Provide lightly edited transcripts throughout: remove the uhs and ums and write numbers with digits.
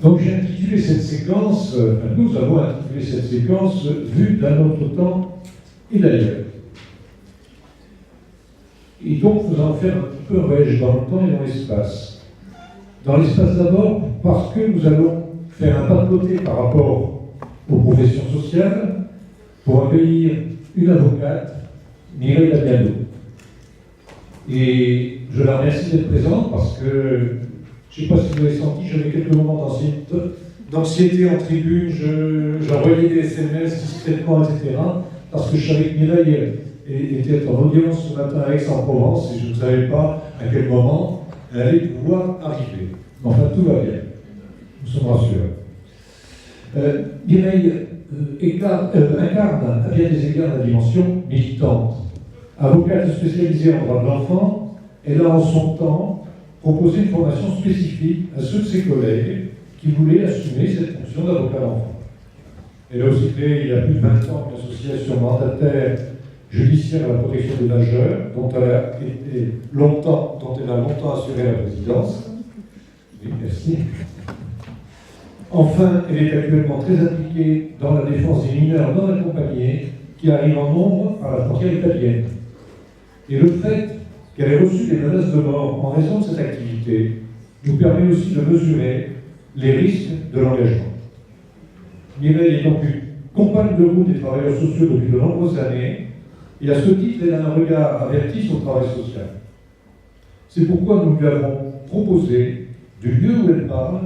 Donc j'ai intitulé cette séquence, nous avons intitulé cette séquence « Vue d'un autre temps et d'ailleurs ». Et donc nous allons faire un petit peu un voyage dans le temps et dans l'espace. Dans l'espace d'abord, parce que nous allons faire un pas de côté par rapport aux professions sociales pour accueillir une avocate, Mireille Damiano. Et je la remercie d'être présente parce que, je ne sais pas si vous avez senti, j'avais quelques moments d'anxiété en tribune, j'envoyais des SMS, discrètement, etc. Parce que je savais que Mireille était en audience ce matin à Aix-en-Provence et je ne savais pas à quel moment elle allait pouvoir arriver. Mais enfin, tout va bien. Nous sommes rassurés. Mireille incarne à bien des égards la dimension militante. Avocate spécialisée en droit de l'enfant, elle a en son temps proposé une formation spécifique à ceux de ses collègues qui voulaient assumer cette fonction d'avocat d'enfant. Elle a aussi créé il y a plus de 20 ans une association mandataire judiciaire à la protection des majeurs, dont elle a longtemps assuré la présidence. Oui, merci. Enfin, elle est actuellement très impliquée dans la défense des mineurs non accompagnés qui arrivent en nombre à la frontière italienne. Et le fait qu'elle ait reçu des menaces de mort en raison de cette activité nous permet aussi de mesurer les risques de l'engagement. Mireille est donc une compagne de route des travailleurs sociaux depuis de nombreuses années, et à ce titre, elle a un regard averti sur le travail social. C'est pourquoi nous lui avons proposé, du lieu où elle parle,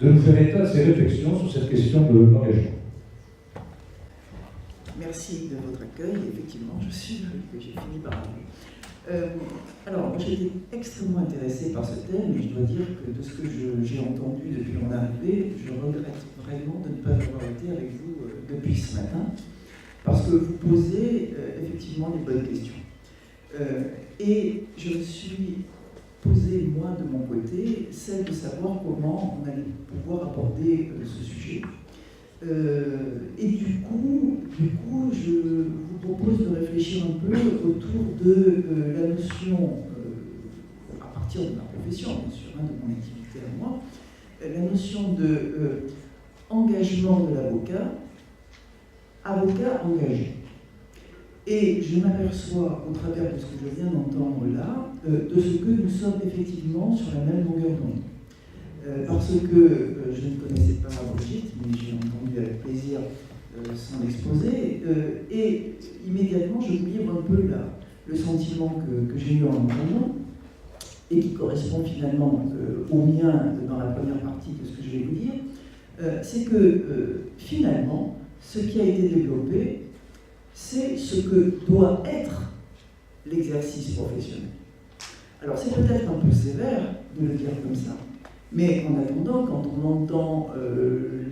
de nous faire état de ses réflexions sur cette question de l'engagement. Merci de votre accueil. Effectivement, je suis heureux que j'ai fini par arriver. Alors, moi, j'ai été extrêmement intéressée par ce thème, et je dois dire que de ce que j'ai entendu depuis mon arrivée, je regrette vraiment de ne pas avoir été avec vous depuis ce matin, parce que vous posez effectivement des bonnes questions. Et je me suis posé, moi, de mon côté, celle de savoir comment on allait pouvoir aborder ce sujet. Et du coup, je vous propose de réfléchir un peu autour de la notion, à partir de ma profession, bien sûr, de mon activité à moi, la notion de engagement de l'avocat, avocat engagé. Et je m'aperçois, au travers de ce que je viens d'entendre là, de ce que nous sommes effectivement sur la même longueur d'onde. Parce que je ne connaissais pas Brigitte, mais j'ai entendu avec plaisir son exposé, et immédiatement je vous livre un peu le sentiment que j'ai eu en entendant, et qui correspond finalement au mien dans la première partie de ce que je vais vous dire, c'est que finalement, ce qui a été développé, c'est ce que doit être l'exercice professionnel. Alors c'est peut-être un peu sévère de le dire comme ça, mais en attendant, quand on entend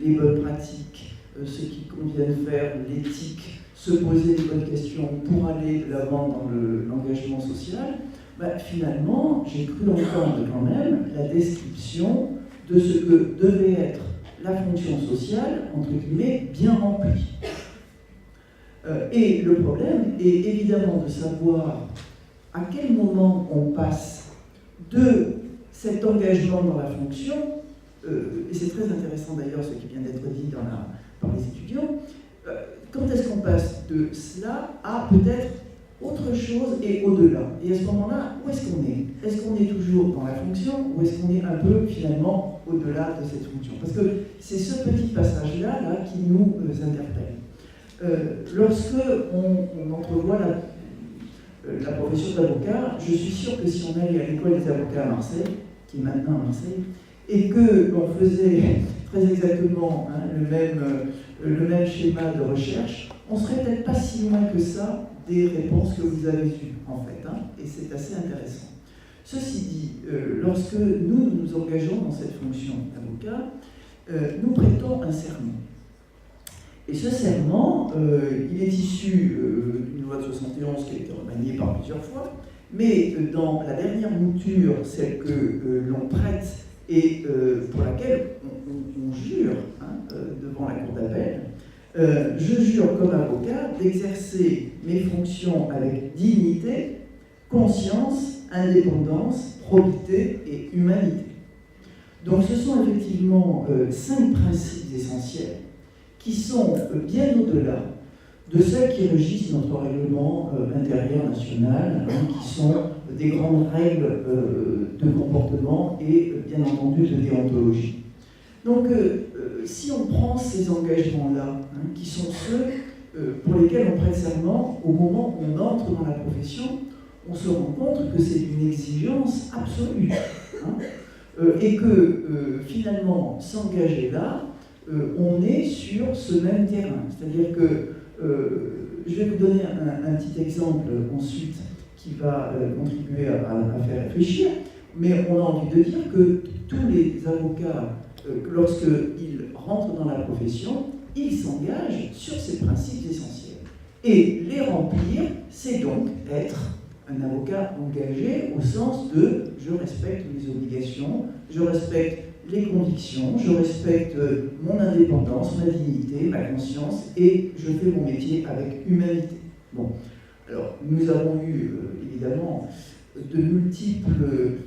les bonnes pratiques, ce qu'il convient de faire, l'éthique, se poser les bonnes questions pour aller de l'avant dans l'engagement social, finalement, j'ai cru entendre quand même la description de ce que devait être la fonction sociale, entre guillemets, bien remplie. Et le problème est évidemment de savoir à quel moment on passe de cet engagement dans la fonction, et c'est très intéressant d'ailleurs ce qui vient d'être dit par les étudiants, quand est-ce qu'on passe de cela à peut-être autre chose et au-delà? Et à ce moment-là, où est-ce qu'on est? Est-ce qu'on est toujours dans la fonction ou est-ce qu'on est un peu finalement au-delà de cette fonction? Parce que c'est ce petit passage-là qui nous interpelle. Lorsque on entrevoit la profession d'avocat, je suis sûr que si on allait à l'école des avocats à Marseille, qui est maintenant à Marseille, et que l'on faisait très exactement le même schéma de recherche, on ne serait peut-être pas si loin que ça des réponses que vous avez eues, en fait, et c'est assez intéressant. Ceci dit, lorsque nous nous engageons dans cette fonction d'avocat, nous prêtons un serment. Et ce serment, il est issu d'une loi de 71 qui a été remaniée par plusieurs fois, mais dans la dernière mouture, celle que l'on prête et pour laquelle on jure devant la cour d'appel, je jure comme avocat d'exercer mes fonctions avec dignité, conscience, indépendance, probité et humanité. Donc ce sont effectivement 5 principes essentiels qui sont bien au-delà de celles qui régissent notre règlement intérieur national, qui sont des grandes règles de comportement et bien entendu de déontologie. Donc si on prend ces engagements-là, qui sont ceux pour lesquels on prête serment au moment où on entre dans la profession, on se rend compte que c'est une exigence absolue. Et que finalement, s'engager là, on est sur ce même terrain. C'est-à-dire que, je vais vous donner un petit exemple ensuite qui va contribuer à faire réfléchir, mais on a envie de dire que tous les avocats, lorsqu'ils rentrent dans la profession, ils s'engagent sur ces principes essentiels. Et les remplir, c'est donc être un avocat engagé au sens de je respecte mes obligations, je respecte les convictions, je respecte mon indépendance, ma dignité, ma conscience, et je fais mon métier avec humanité. Bon, alors nous avons eu évidemment de multiples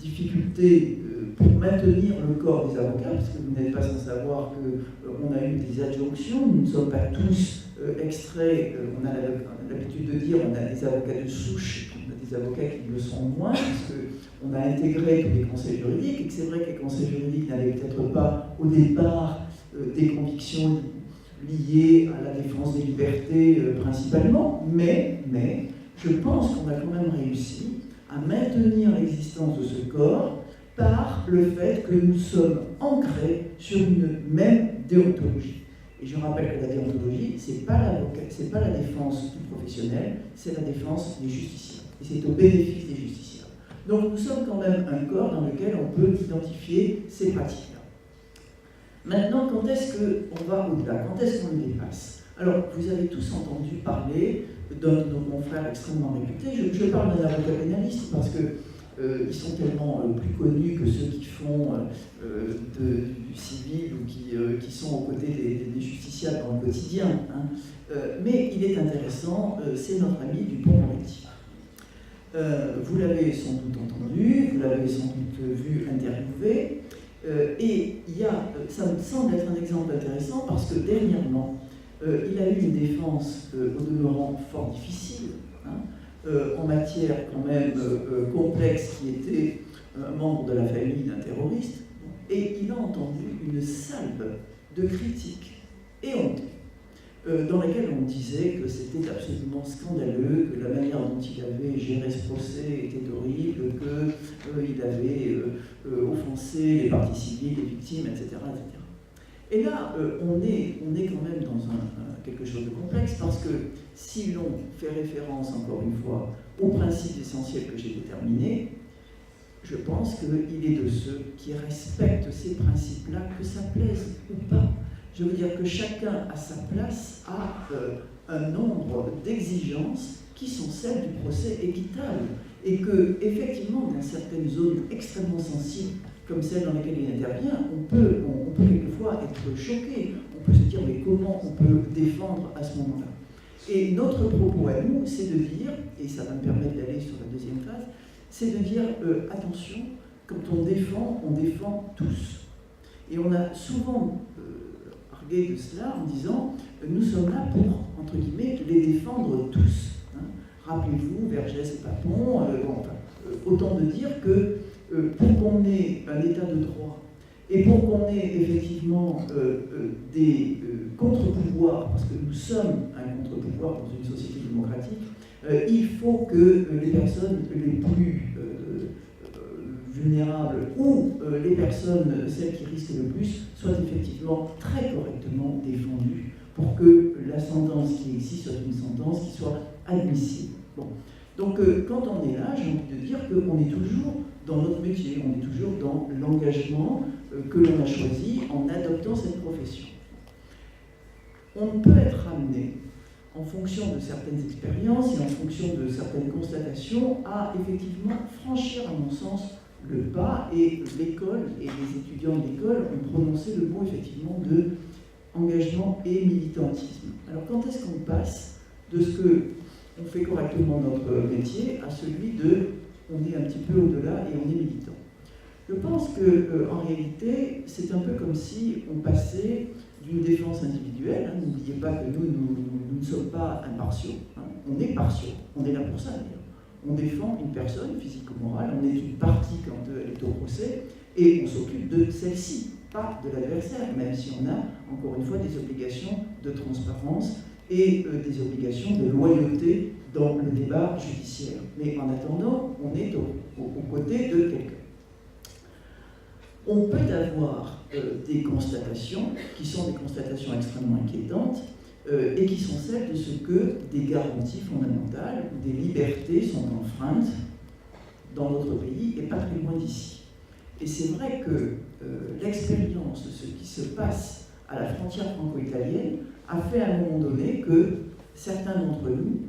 difficultés pour maintenir le corps des avocats, parce que vous n'êtes pas sans savoir qu'on a eu des adjonctions, nous ne sommes pas tous extraits, on a l'habitude de dire on a des avocats de souche, on a des avocats qui le sont moins, parce qu'on a intégré tous les conseils juridiques, et que c'est vrai que les conseils juridiques n'avaient peut-être pas au départ des convictions liées à la défense des libertés principalement, mais je pense qu'on a quand même réussi à maintenir l'existence de ce corps par le fait que nous sommes ancrés sur une même déontologie. Et je rappelle que la déontologie, ce n'est pas la défense du professionnel, c'est la défense des justiciables. Et c'est au bénéfice des justiciables. Donc nous sommes quand même un corps dans lequel on peut identifier ces pratiques-là. Maintenant, quand est-ce qu'on va au-delà? Quand est-ce qu'on le dépasse? Alors, vous avez tous entendu parler d'un de nos confrères extrêmement réputés. Je parle d'un avocat pénaliste parce que ils sont tellement plus connus que ceux qui font du civil ou qui sont aux côtés des justiciables dans le quotidien. Mais il est intéressant, c'est notre ami Dupond-Moretti. Vous l'avez sans doute entendu, vous l'avez sans doute vu interviewé, et ça me semble être un exemple intéressant parce que dernièrement, il a eu une défense au demeurant fort difficile, en matière quand même complexe, qui était un membre de la famille d'un terroriste, et il a entendu une salve de critiques éhontées, dans laquelle on disait que c'était absolument scandaleux, que la manière dont il avait géré ce procès était horrible, qu'il avait offensé les parties civiles, les victimes, etc. etc. Et là, on est quand même dans quelque chose de complexe, parce que si l'on fait référence, encore une fois, aux principes essentiels que j'ai déterminés, je pense qu'il est de ceux qui respectent ces principes-là, que ça plaise ou pas. Je veux dire que chacun, à sa place, a un nombre d'exigences qui sont celles du procès équitable. Et que, effectivement, dans certaines zones extrêmement sensibles, comme celle dans laquelle il intervient, on peut quelquefois être choqué. On peut se dire, mais comment on peut défendre à ce moment-là? Et notre propos à nous, c'est de dire, et ça va me permettre d'aller sur la deuxième phase, c'est de dire, attention, quand on défend tous. Et on a souvent argué de cela en disant, nous sommes là pour, entre guillemets, les défendre tous. Rappelez-vous, Vergès et Papon, autant de dire que pour qu'on ait un état de droit et pour qu'on ait effectivement des contre-pouvoirs, parce que nous sommes un contre-pouvoir dans une société démocratique, il faut que les personnes les plus vulnérables ou les personnes, celles qui risquent le plus, soient effectivement très correctement défendues pour que la sentence qui existe soit une sentence qui soit admissible. Bon. Donc quand on est là, j'ai envie de dire qu'on est toujours dans notre métier, on est toujours dans l'engagement que l'on a choisi en adoptant cette profession. On peut être amené, en fonction de certaines expériences et en fonction de certaines constatations, à effectivement franchir, à mon sens, le pas, et l'école et les étudiants de l'école ont prononcé le mot effectivement de engagement et militantisme. Alors quand est-ce qu'on passe de ce que on fait correctement notre métier à celui de on est un petit peu au-delà et on est militant? Je pense qu'en réalité, c'est un peu comme si on passait d'une défense individuelle. Hein, n'oubliez pas que nous ne sommes pas impartiaux. Hein, on est partiaux. On est là pour ça, d'ailleurs. On défend une personne, physique ou morale. On est une partie quand elle est au procès. Et on s'occupe de celle-ci, pas de l'adversaire, même si on a, encore une fois, des obligations de transparence et des obligations de loyauté dans le débat judiciaire. Mais en attendant, on est aux côtés de quelqu'un. On peut avoir des constatations qui sont des constatations extrêmement inquiétantes et qui sont celles de ce que des garanties fondamentales ou des libertés sont enfreintes dans notre pays et pas très loin d'ici. Et c'est vrai que l'expérience de ce qui se passe à la frontière franco-italienne a fait à un moment donné que certains d'entre nous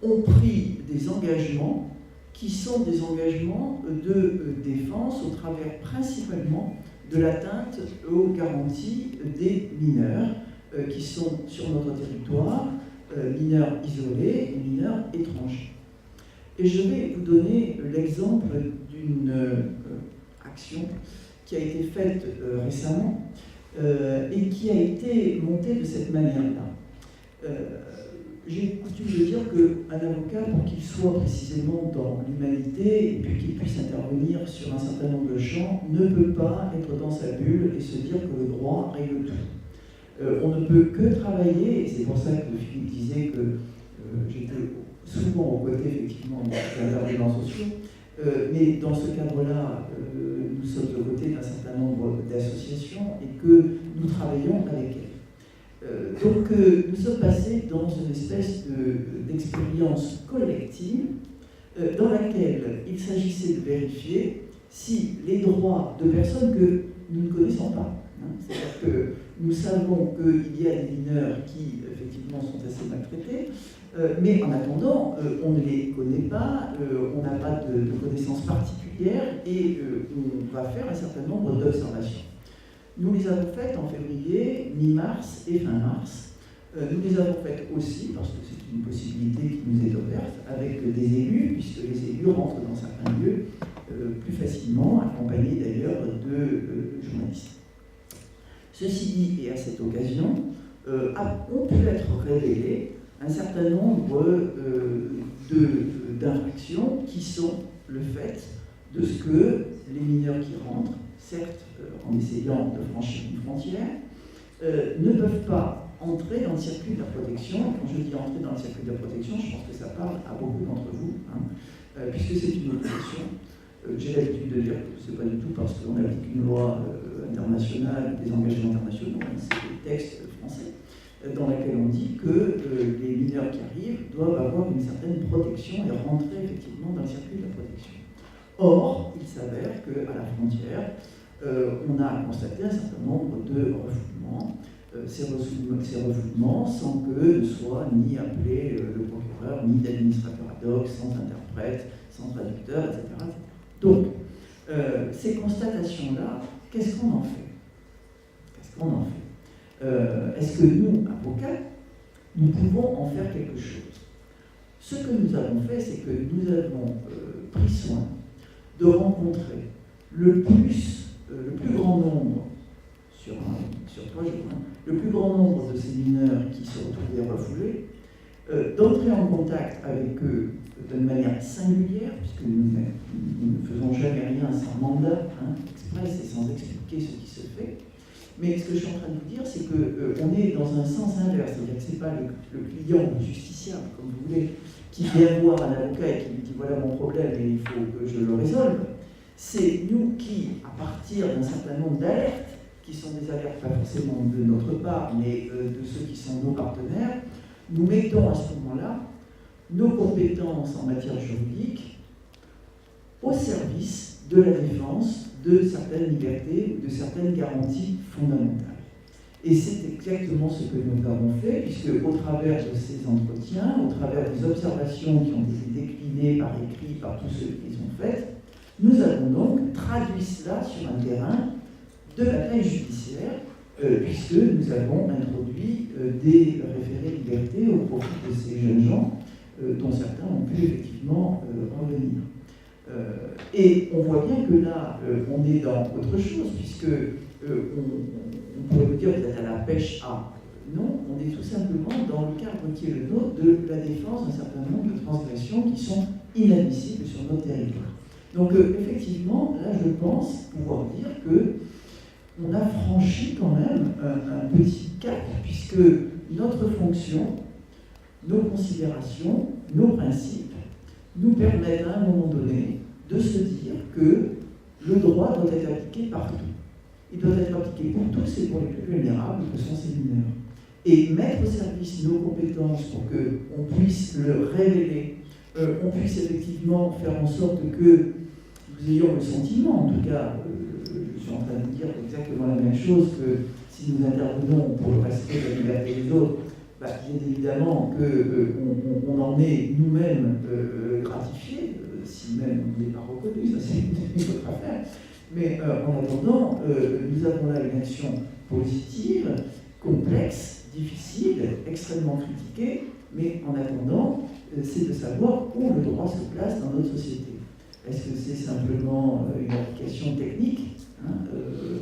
ont pris des engagements qui sont des engagements de défense au travers principalement de l'atteinte aux garanties des mineurs qui sont sur notre territoire, mineurs isolés et mineurs étrangers. Et je vais vous donner l'exemple d'une action qui a été faite récemment et qui a été montée de cette manière-là. J'ai coutume de dire qu'un avocat, pour qu'il soit précisément dans l'humanité et puis qu'il puisse intervenir sur un certain nombre de champs, ne peut pas être dans sa bulle et se dire que le droit règle tout. On ne peut que travailler, et c'est pour ça que Philippe disait que j'étais souvent aux côtés effectivement des intervenants sociaux, mais dans ce cadre-là, nous sommes aux côtés d'un certain nombre d'associations et que nous travaillons avec elles. Donc nous sommes passés dans une espèce d'expérience collective dans laquelle il s'agissait de vérifier si les droits de personnes que nous ne connaissons pas, hein, c'est-à-dire que nous savons qu'il y a des mineurs qui effectivement sont assez maltraités, mais en attendant, on ne les connaît pas, on n'a pas de connaissances particulières et on va faire un certain nombre d'observations. Nous les avons faites en février, mi-mars et fin mars. Nous les avons faites aussi, parce que c'est une possibilité qui nous est offerte, avec des élus, puisque les élus rentrent dans certains lieux plus facilement, accompagnés d'ailleurs de journalistes. Ceci dit, et à cette occasion, ont pu être révélés un certain nombre d'infractions qui sont le fait de ce que les mineurs qui rentrent, certes en essayant de franchir une frontière, ne peuvent pas entrer dans le circuit de la protection. Quand je dis entrer dans le circuit de la protection, je pense que ça parle à beaucoup d'entre vous, hein, puisque c'est une obligation. J'ai l'habitude de dire que ce n'est pas du tout parce qu'on applique une loi internationale, des engagements internationaux, hein, c'est des textes français, dans laquelle on dit que les mineurs qui arrivent doivent avoir une certaine protection et rentrer effectivement dans le circuit de la protection. Or, il s'avère qu'à la frontière, on a constaté un certain nombre de refoulements, ces refoulements sans que ne soit ni appelé le procureur, ni d'administrateur ad hoc, sans interprète, sans traducteur, etc. etc. Donc, ces constatations-là, qu'est-ce qu'on en fait? Qu'est-ce qu'on en fait? Est-ce que nous, avocats, nous pouvons en faire quelque chose? Ce que nous avons fait, c'est que nous avons pris soin de rencontrer le plus grand nombre, sur 3 jours, hein, le plus grand nombre de ces mineurs qui se retrouvaient refoulés, d'entrer en contact avec eux d'une manière singulière, puisque nous ne faisons jamais rien sans mandat, hein, express et sans expliquer ce qui se fait. Mais ce que je suis en train de vous dire, c'est qu'on est dans un sens inverse, c'est-à-dire que ce n'est pas le client ou le justiciable, comme vous voulez, qui vient voir un avocat et qui lui dit voilà mon problème et il faut que je le résolve. C'est nous qui, à partir d'un certain nombre d'alertes, qui sont des alertes pas forcément de notre part, mais de ceux qui sont nos partenaires, nous mettons à ce moment-là nos compétences en matière juridique au service de la défense de certaines libertés ou de certaines garanties fondamentales. Et c'est exactement ce que nous avons fait, puisque au travers de ces entretiens, au travers des observations qui ont été déclinées par écrit par tous ceux qui les ont faites, nous avons donc traduit cela sur un terrain de bataille judiciaire, puisque nous avons introduit des référés liberté au profit de ces jeunes gens, dont certains ont pu effectivement revenir. Et on voit bien que là, on est dans autre chose, puisque on pourrait dire que vous êtes à la pêche à. Non, on est tout simplement dans le cadre qui est le nôtre de la défense d'un certain nombre de transgressions qui sont inadmissibles sur notre territoire. Donc effectivement, là je pense pouvoir dire que on a franchi quand même un petit cap, puisque notre fonction, nos considérations, nos principes nous permettent à un moment donné de se dire que le droit doit être appliqué partout. Il doit être appliqué pour tous et pour les plus vulnérables que sont ces mineurs. Et mettre au service nos compétences pour qu'on puisse le révéler, on puisse effectivement faire en sorte que nous ayons le sentiment, en tout cas, je suis en train de dire exactement la même chose, que si nous intervenons pour le respect de la liberté des autres, bien évidemment qu'on en est nous-mêmes gratifiés, si même on n'est pas reconnu, ça c'est une autre affaire. Mais en attendant, nous avons là une action positive, complexe, difficile, extrêmement critiquée, mais en attendant, c'est de savoir où le droit se place dans notre société. Est-ce que c'est simplement une application technique, hein,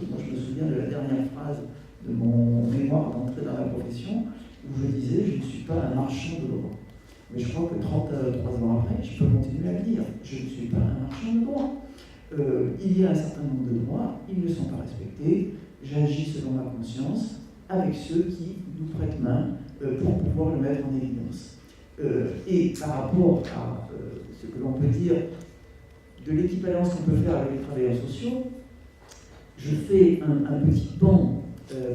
moi je me souviens de la dernière phrase de mon mémoire d'entrée dans la profession, où je disais « je ne suis pas un marchand de droit ». Mais je crois que 33 ans après, je peux continuer à le dire « je ne suis pas un marchand de droit ». Il y a un certain nombre de droits, ils ne sont pas respectés, j'agis selon ma conscience, avec ceux qui nous prêtent main pour pouvoir le mettre en évidence. Et par rapport à ce que l'on peut dire de l'équivalence qu'on peut faire avec les travailleurs sociaux, je fais un petit pan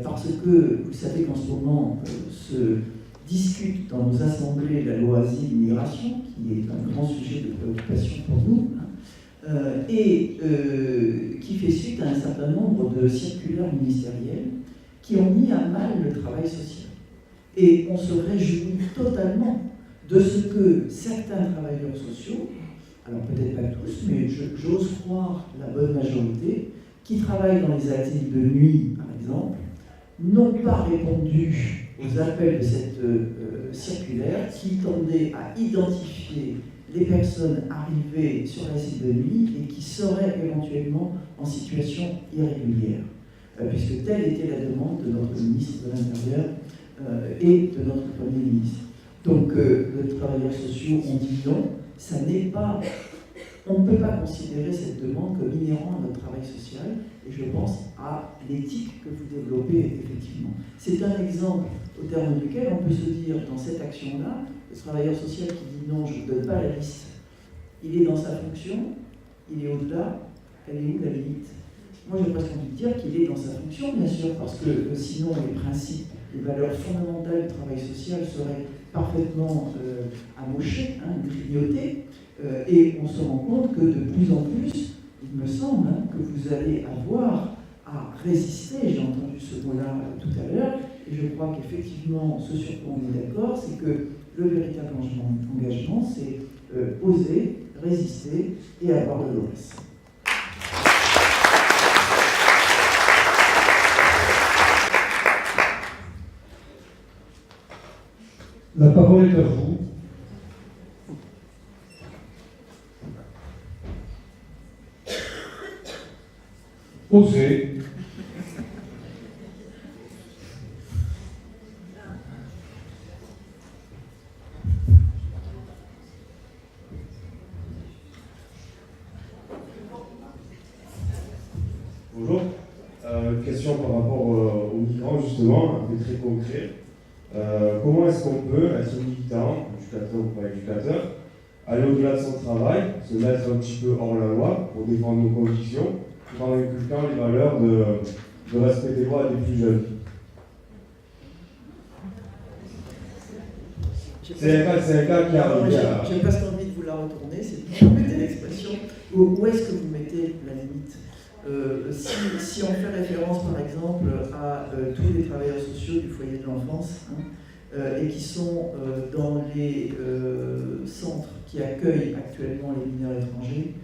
parce que vous savez qu'en ce moment se discute dans nos assemblées la loi asile-immigration, qui est un grand sujet de préoccupation pour nous, et qui fait suite à un certain nombre de circulaires ministériels qui ont mis à mal le travail social. Et on se réjouit totalement de ce que certains travailleurs sociaux, alors peut-être pas tous, mais j'ose croire la bonne majorité, qui travaillent dans les asiles de nuit, par exemple, n'ont pas répondu aux appels de cette circulaire qui tendait à identifier les personnes arrivées sur l'asile de nuit et qui seraient éventuellement en situation irrégulière, puisque telle était la demande de notre ministre de l'Intérieur et de notre Premier ministre. Donc les travailleurs sociaux ont dit non, ça n'est pas, on ne peut pas considérer cette demande comme inhérente à notre travail social, et je pense à l'éthique que vous développez effectivement. C'est un exemple au terme duquel on peut se dire, dans cette action-là, le travailleur social qui dit non, je ne vous donne pas la liste, il est dans sa fonction, il est au-delà, elle est où la limite? Moi j'ai presque envie de dire qu'il est dans sa fonction, bien sûr, parce que sinon les principes, les valeurs fondamentales du travail social seraient parfaitement amochées, grignotées, et on se rend compte que de plus en plus, il me semble que vous allez avoir à résister, j'ai entendu ce mot-là tout à l'heure, et je crois qu'effectivement, ce sur quoi on est d'accord, c'est que le véritable engagement, c'est oser, résister et avoir de l'audace. La parole est à vous. Osez. Bonjour. Question par rapport aux migrants, justement, un peu très concret. Comment est-ce qu'on peut être militant, éducateur ou pas éducateur, aller au-delà de son travail, se mettre un petit peu hors la loi pour défendre nos convictions, tout en inculquant les valeurs de respect des lois des plus jeunes? C'est un cas qui arrive. J'ai presque envie de vous la retourner, c'est de vous mettez l'expression. Où est-ce que vous mettez la limite? Si on fait référence par exemple à tous les travailleurs sociaux du foyer de l'enfance et qui sont dans les centres qui accueillent actuellement les mineurs étrangers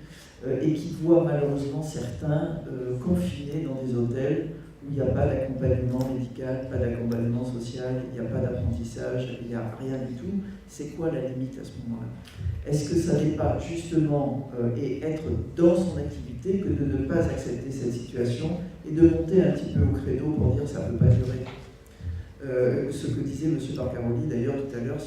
et qui voient malheureusement certains confinés dans des hôtels où il n'y a pas d'accompagnement médical, pas d'accompagnement social, il n'y a pas d'apprentissage, il n'y a rien du tout, c'est quoi la limite à ce moment-là? Est-ce que ça n'est pas justement être dans son activité que de ne pas accepter cette situation et de monter un petit peu au credo pour dire ça ne peut pas durer? Ce que disait M. Barcaroli d'ailleurs tout à l'heure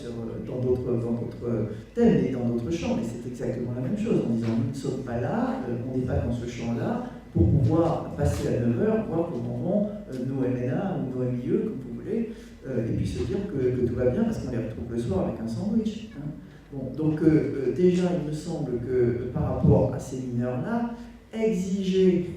dans d'autres thèmes et dans d'autres champs, mais c'est exactement la même chose, en disant nous ne sommes pas là, on n'est pas dans ce champ-là, pour pouvoir passer à 9h, voir comment vont nos MNA ou nos MIE, comme vous voulez, et puis se dire que tout va bien parce qu'on les retrouve le soir avec un sandwich. Hein. Bon, donc déjà, il me semble que par rapport à ces mineurs-là, exiger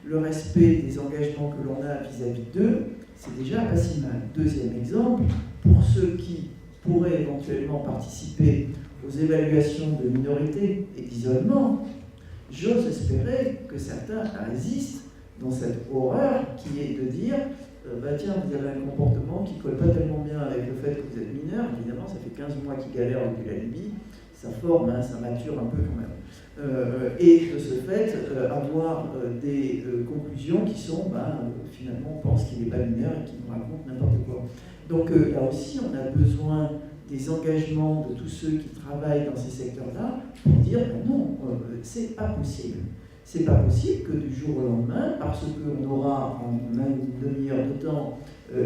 le respect des engagements que l'on a vis-à-vis d'eux, c'est déjà pas si mal. Deuxième exemple, pour ceux qui pourraient éventuellement participer aux évaluations de minorité et d'isolement, j'ose espérer que certains résistent dans cette horreur qui est de dire bah tiens, vous avez un comportement qui ne colle pas tellement bien avec le fait que vous êtes mineur. Évidemment, ça fait 15 mois qu'ils galèrent depuis la Libye, ça forme, hein, ça mature un peu quand même. Et de ce fait, avoir des conclusions qui sont, finalement, on pense qu'il n'est pas mineur et qu'il nous raconte n'importe quoi. Donc là aussi, on a besoin des engagements de tous ceux qui travaillent dans ces secteurs-là pour dire non, c'est pas possible. C'est pas possible que du jour au lendemain, parce qu'on aura en même une demi-heure de temps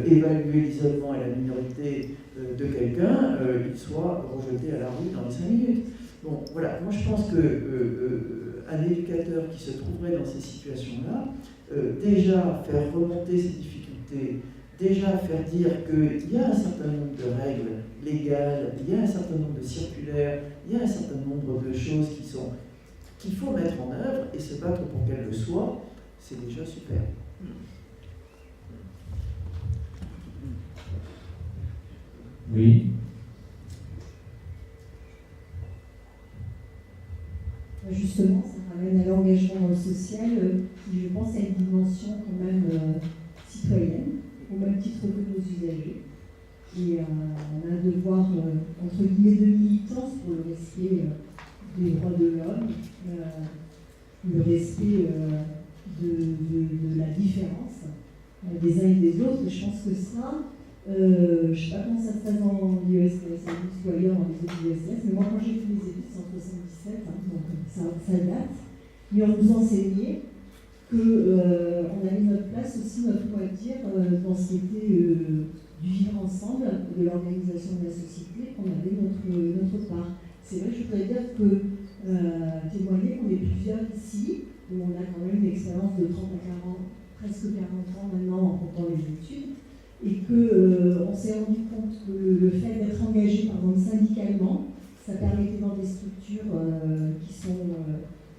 évalué l'isolement et la minorité de quelqu'un, il soit rejeté à la rue dans les 5 minutes. Bon, voilà, moi je pense qu'un éducateur qui se trouverait dans ces situations-là, déjà faire remonter ces difficultés, déjà faire dire qu'il y a un certain nombre de règles légales, il y a un certain nombre de circulaires, il y a un certain nombre de choses qu'il faut mettre en œuvre et se battre pour qu'elles le soient, c'est déjà super. Oui. Justement, ça ramène à l'engagement social qui, je pense, a une dimension quand même citoyenne, au même titre que nos usagers. Et on a un devoir, entre guillemets, de militance pour le respect des droits de l'homme, le respect de la différence des uns et des autres. Et je pense que ça, je ne sais pas comment ça se passe dans l'IESS ou ailleurs dans les autres IESS, mais moi quand j'ai fait les études, c'est en 77, donc ça date, mais on nous enseignait qu'on avait notre place aussi, notre mot à dire, dans ce qui était du vivre ensemble, de l'organisation de la société, qu'on avait notre part. C'est vrai, je voudrais dire que témoigner qu'on est plusieurs ici, où on a quand même une expérience de 30 à 40, presque 40 ans maintenant en comptant les études, et qu'on s'est rendu compte que le fait d'être engagé par exemple syndicalement, ça permettait dans des structures qui sont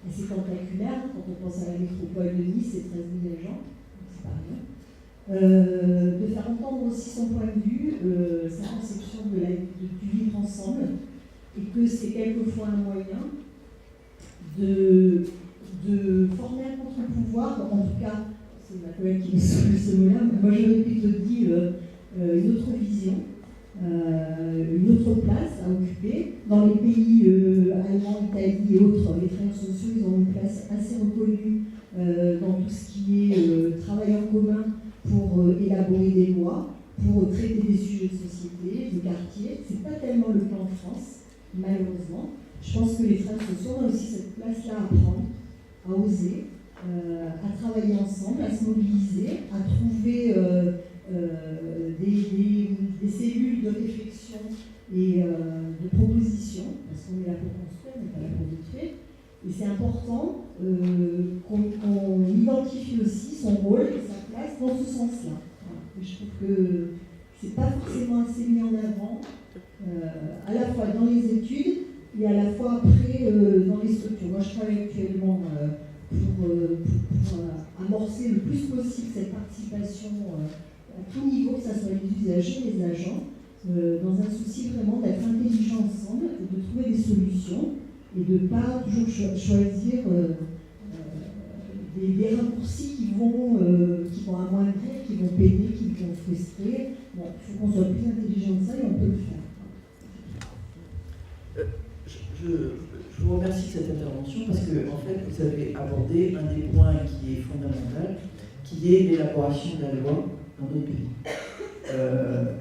assez tentaculaires. Quand on pense à la métropole de Nice, c'est 13 000 agents, c'est pas rien. De faire entendre aussi son point de vue, sa conception du vivre ensemble, et que c'est quelquefois un moyen de former un contre-pouvoir, en tout cas, c'est ma collègue qui me souffle ce mot-là, mais moi j'aurais plutôt dit une autre vision, une autre place à occuper. Dans les pays allemands, Italie et autres, les travailleurs sociaux, ils ont une place assez reconnue dans tout ce qui est travail en commun pour élaborer des lois, pour traiter des sujets de société, de quartier. C'est pas tellement le cas en France, malheureusement. Je pense que les travailleurs sociaux ont aussi cette place-là à prendre, à oser, à travailler ensemble, à se mobiliser, à trouver des cellules de réflexion et de proposition, parce qu'on est là pour construire, on n'est pas là pour détruire. Et c'est important qu'on identifie aussi son rôle et sa place dans ce sens-là. Voilà. Et je trouve que c'est pas forcément assez mis en avant, à la fois dans les études et à la fois après dans les structures. Moi, je travaille actuellement pour amorcer le plus possible cette participation à tout niveau, que ce soit les usagers, les agents, dans un souci vraiment d'être intelligents ensemble et de trouver des solutions et de ne pas toujours choisir des raccourcis qui vont amoindrir, qui vont peiner, qui vont frustrer. Bon, il faut qu'on soit plus intelligent que ça et on peut le faire. Je vous remercie de cette intervention parce que, en fait, vous avez abordé un des points qui est fondamental, qui est l'élaboration de la loi dans notre pays.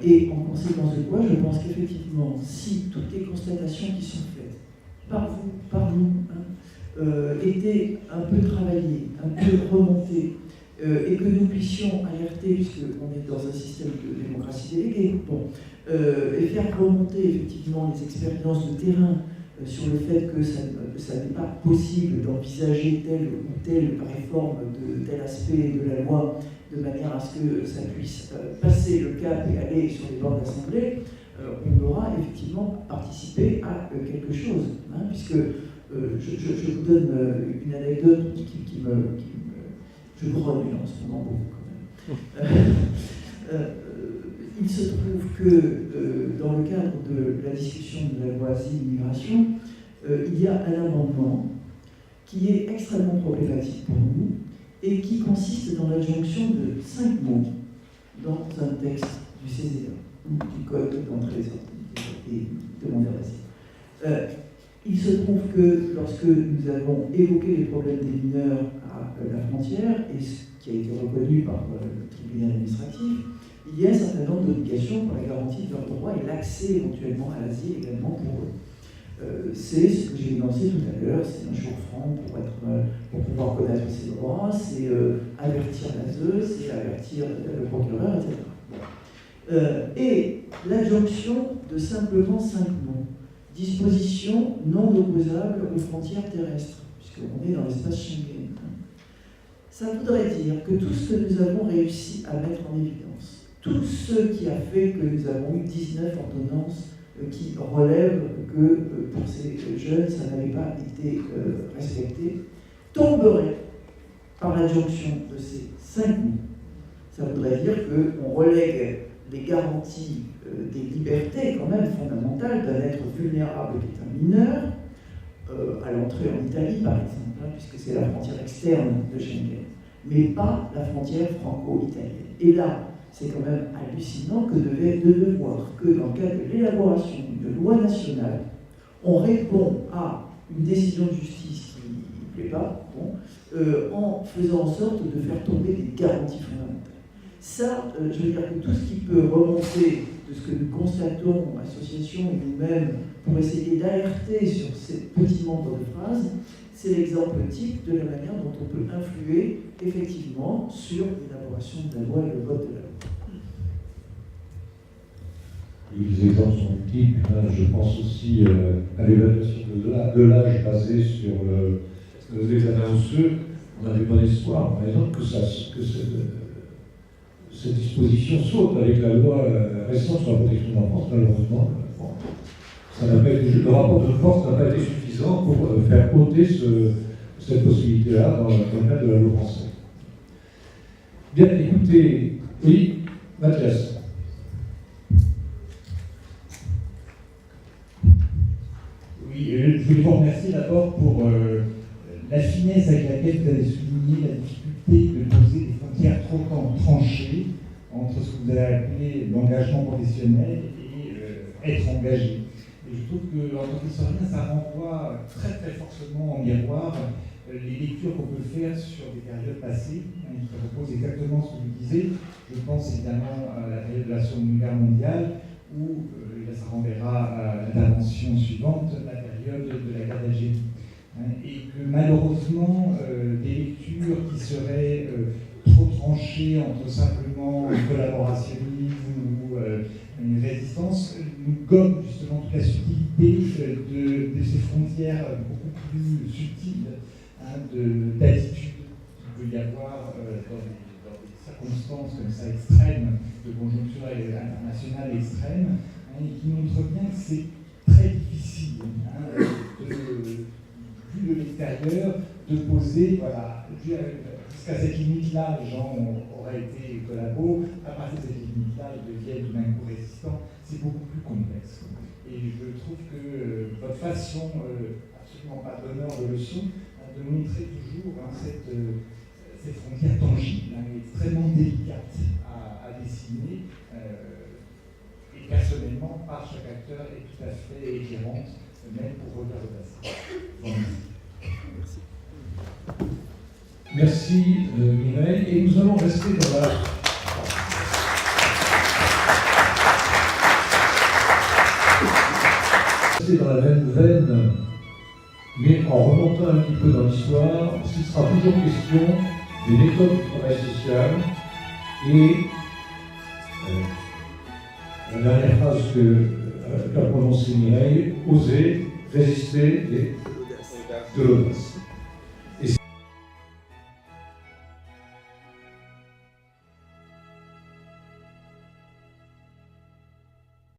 Et en conséquence de quoi, je pense qu'effectivement, si toutes les constatations qui sont faites par vous, par nous, étaient un peu travaillées, un peu remontées, et que nous puissions alerter, puisqu'on est dans un système de démocratie déléguée, et faire remonter effectivement les expériences de terrain sur le fait que ça n'est pas possible d'envisager telle ou telle réforme de tel aspect de la loi de manière à ce que ça puisse passer le cap et aller sur les bancs d'assemblée, on aura effectivement participé à quelque chose. Puisque je vous donne une anecdote qui me je grogne en ce moment beaucoup quand même. Il se trouve que dans le cadre de la discussion de la loi Asile-Immigration, il y a un amendement qui est extrêmement problématique pour nous et qui consiste dans l'adjonction de 5 mots dans un texte du CESEDA, du Code d'entrée et demandeurs d'asile. Il se trouve que lorsque nous avons évoqué les problèmes des mineurs à la frontière, et ce qui a été reconnu par le tribunal administratif, il y a un certain nombre d'obligations pour la garantie de leurs droits et l'accès éventuellement à l'asile également pour eux. C'est ce que j'ai énoncé tout à l'heure, c'est un jour franc pour pouvoir connaître ses droits, c'est avertir l'ASE, c'est avertir le procureur, etc. Et l'adjonction de simplement 5 mots. Disposition non opposable aux frontières terrestres, puisqu'on est dans l'espace Schengen. Ça voudrait dire que tout ce que nous avons réussi à mettre en évidence, tout ce qui a fait que nous avons eu 19 ordonnances qui relèvent que pour ces jeunes, ça n'avait pas été respecté, tomberait par l'adjonction de ces 5 mots. Ça voudrait dire qu'on relègue les garanties des libertés quand même fondamentales d'un être vulnérable qui est un mineur à l'entrée en Italie par exemple, puisque c'est la frontière externe de Schengen, mais pas la frontière franco-italienne. Et là, c'est quand même hallucinant de voir que dans le cadre de l'élaboration d'une loi nationale, on répond à une décision de justice qui ne plaît pas, en faisant en sorte de faire tomber des garanties fondamentales. Ça, je veux dire que tout ce qui peut remonter de ce que nous constatons, associations et nous-mêmes, pour essayer d'alerter sur ces petits membres de phrases, c'est l'exemple type de la manière dont on peut influer effectivement sur l'élaboration de la loi et le vote de la loi. Les exemples sont multiples. Je pense aussi à l'évaluation de l'âge basée sur l'examen osseux. On n'avait pas d'espoir, par exemple, que cette disposition saute avec la loi récente sur la protection de l'enfance. Malheureusement, le rapport de force n'a pas été suffisant pour faire ôter cette possibilité-là dans le cadre de la loi française. Bien, écoutez, oui, Mathias. Oui, je voulais vous remercier d'abord pour la finesse avec laquelle vous avez souligné la difficulté de poser des frontières trop tranchées entre ce que vous avez appelé l'engagement professionnel et être engagé. Et je trouve qu'en tant qu'historien, ça renvoie très très fortement en miroir les lectures qu'on peut faire sur des périodes passées, qui reposent exactement ce que vous disiez. Je pense évidemment à la période de la Seconde Guerre mondiale, où ça renverra à l'intervention suivante, la période de la guerre d'Algérie. Et que malheureusement, des lectures qui seraient trop tranchées entre simplement un collaborationnisme ou une résistance nous gomment justement toute la subtilité de ces frontières beaucoup plus subtiles d'attitude qu'il peut y avoir dans des circonstances comme ça extrêmes, de conjoncture internationale extrême, et qui montrent bien que c'est très difficile, vu de l'extérieur, de poser, voilà, jusqu'à cette limite-là, les gens auraient été collabos, à partir de cette limite-là, ils deviennent d'un coup résistants, c'est beaucoup plus complexe. Et je trouve que votre façon, absolument pas d'honneur de leçon, de montrer toujours cette frontière tangible, extrêmement délicate à dessiner, et personnellement, par chaque acteur, est tout à fait éclairante, même pour regarder le passé. Merci. Merci Mireille. Et nous allons rester dans la même veine, mais en remontant un petit peu dans l'histoire, il sera toujours question des méthodes du travail social et la dernière phrase qu'a prononcée Mireille, oser, résister et de l'audace.